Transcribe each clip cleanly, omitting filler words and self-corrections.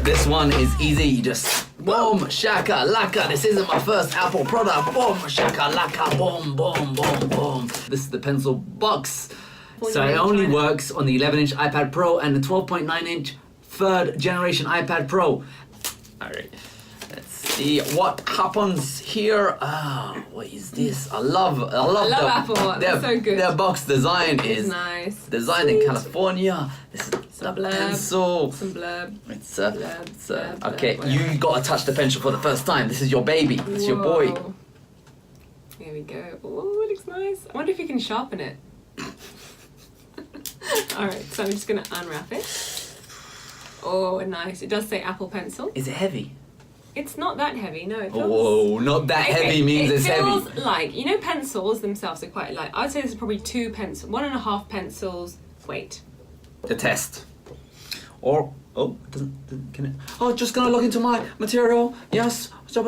This one is easy. You just boom, shaka, laka. This isn't my first Apple product. Boom, shaka, laka, boom, boom, boom, boom. This is the pencil box. So it only works on the 11-inch iPad Pro and the 12.9-inch third generation iPad Pro. Alright, let's see what happens here. What is this? I love Apple. That's so good. Their box design is nice. Designed in California. This is the pencil. Some blurb. It's okay. You gotta touch the pencil for the first time. This is your baby. It's your boy. Here we go. Oh, it looks nice. I wonder if you can sharpen it. Alright, so I'm just gonna unwrap it. Oh, nice. It does say Apple Pencil. Is it heavy? It's not that heavy, no. It feels... Whoa, not that heavy means it's heavy. It feels like, you know, pencils themselves are quite light. I'd say this is probably 1.5 pencils weight. The test. Or, can it? Oh, just gonna look into my material. Yes. No,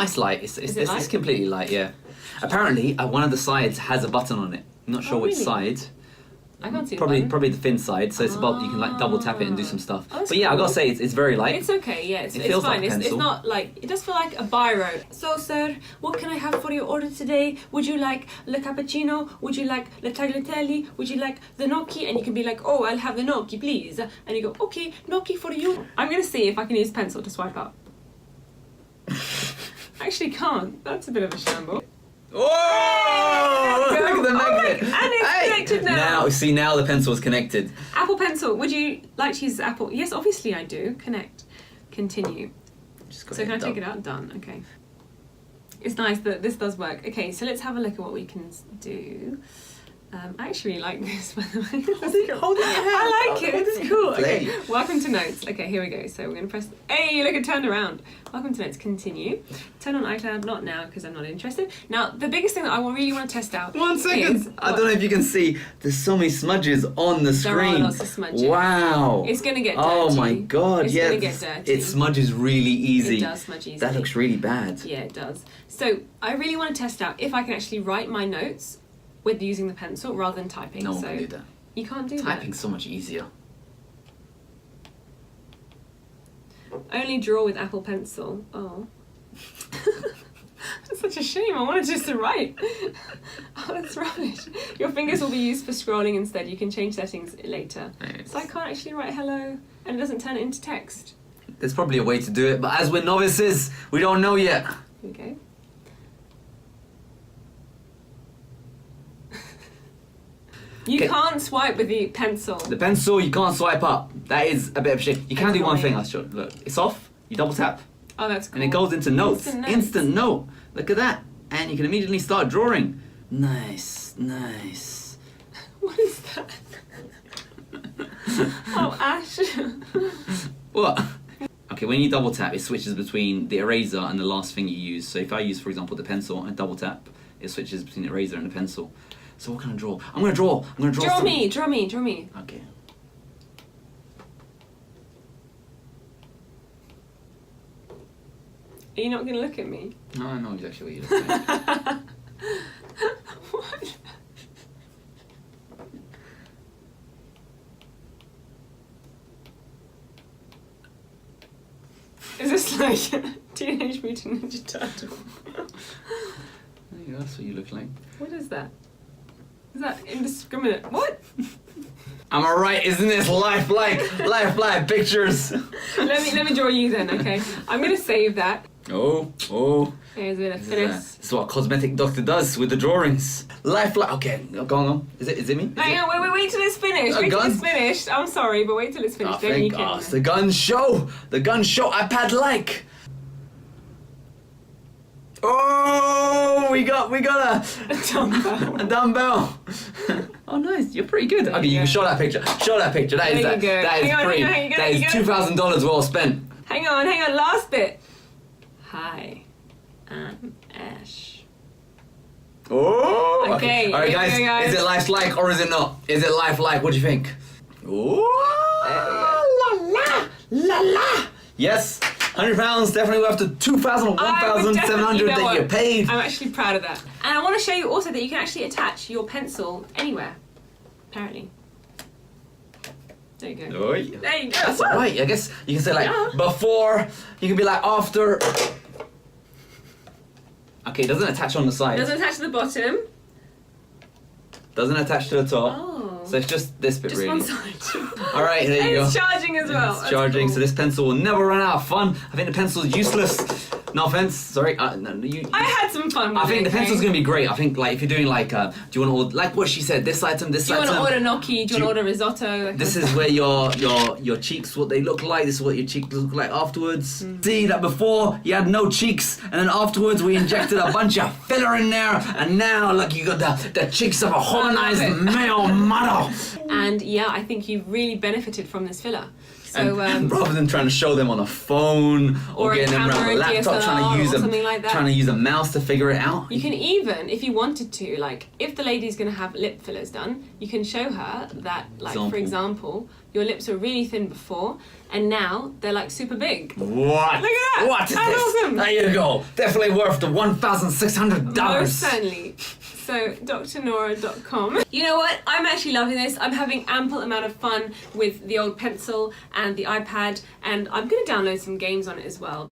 it's light. It's completely light, yeah. Apparently, one of the sides has a button on it. I'm not sure which side. I can't see probably the thin side, so it's about you can like double tap it and do some stuff. But yeah, I gotta say it's very light. It's okay, yeah, it feels fine. Like it's not like, it does feel like a biro. So sir, what can I have for your order today? Would you like le cappuccino? Would you like le tagliatelle? Would you like the gnocchi? And you can be like, oh, I'll have the gnocchi, please. And you go, okay, gnocchi for you. I'm gonna see if I can use pencil to swipe up. I actually can't. That's a bit of a shamble. Oh! Look at the magnet. And it's connected now. Now the pencil is connected. Apple Pencil. Would you like to use Apple? Yes, obviously I do. Connect. Continue. So can I take it out? Done. Okay. It's nice that this does work. Okay, so let's have a look at what we can do. I actually really like this, by the way. Hold it in your hand. I like it. It's cool. Okay. Welcome to Notes. Okay, here we go. So we're going to press... Hey, look, it turned around. Welcome to Notes. Continue. Turn on iCloud. Not now, because I'm not interested. Now, the biggest thing that I really want to test out... 1 second. I don't know if you can see. There's so many smudges on the screen. There are lots of smudges. Wow. It's going to get dirty. Oh my God. It's going to get dirty. It smudges really easy. It does smudge easily. That looks really bad. Yeah, it does. So I really want to test out if I can actually write my notes with using the pencil rather than typing. No one can do that. You can't do that. Typing's so much easier. Only draw with Apple Pencil. Oh. That's such a shame. I wanted just to write. Oh, that's rubbish. Your fingers will be used for scrolling instead. You can change settings later. Nice. So I can't actually write hello and it doesn't turn it into text. There's probably a way to do it, but as we're novices, we don't know yet. Okay. You can't swipe with the pencil. The pencil, you can't swipe up. That is a bit of a shame. You can do one thing, I'll show you. Look, it's off, you double tap. Oh, that's cool. And it goes into notes. Instant note. Look at that. And you can immediately start drawing. Nice, nice. What is that? Oh, Ash. What? Okay, when you double tap, it switches between the eraser and the last thing you use. So if I use, for example, the pencil and double tap, it switches between the eraser and the pencil. So what can I draw? I'm gonna draw. Draw me. Okay. Are you not gonna look at me? No, I know exactly what you're looking at. What? Is this like Teenage Mutant Ninja Turtle? Yeah, that's what you look like. What is that? Is that indiscriminate? What? Am I right? Isn't this lifelike pictures? Let me draw you then, okay? I'm gonna save that. Oh. Here's a bit of finish. This is what a cosmetic doctor does with the drawings. Lifelike. Okay, go on. Is it me? Hang on, wait till it's finished. Wait till it's finished. I'm sorry, but wait till it's finished. Then you can. It's the gun show. The gun show. iPad-like. Oh, we got a dumbbell. A dumbbell. Oh, nice. You're pretty good. Okay, you can show that picture. That is that is $2,000 well spent. Hang on. Last bit. Hi, I'm Ash. Oh. Okay. All right, guys. Is it lifelike or is it not? Is it lifelike? What do you think? Oh. La la. Yes. £100 definitely worth the 2,000 or 1,700 that you paid. I'm actually proud of that. And I want to show you also that you can actually attach your pencil anywhere. Apparently. There you go. Oi. There you go. That's alright. I guess you can say like before. You can be like after. Okay, it doesn't attach on the side. Doesn't attach to the bottom. Doesn't attach to the top. Oh. So it's just this bit Just really. one side. Alright, there you go. It's charging as well. It's charging, cool. so this pencil will never run out of fun. I think the pencil's useless. No offense, sorry. I had some fun with I think it, the pencil's gonna be great. I think like if you're doing like, do you want to order, like what she said, this item, this Do you item. want to order gnocchi? Do you want to order risotto? This is where your cheeks, what they look like. This is what your cheeks look like afterwards. See that before you had no cheeks, and then afterwards we injected a bunch of filler in there, and now look, you got the cheeks of a harmonized male model. And yeah, I think you've really benefited from this filler. So And rather than trying to show them on a phone or getting them around a laptop, trying to use a mouse to figure it out. You can even, if you wanted to, like, if the lady's going to have lip fillers done, you can show her that, like, for example, your lips were really thin before, and now they're, like, super big. What? Look at that! What is That's this? awesome! There you go. Definitely worth the $1,600. Most certainly. So, drnora.com. You know what? I'm actually loving this. I'm having ample amount of fun with the old pencil and the iPad, and I'm going to download some games on it as well.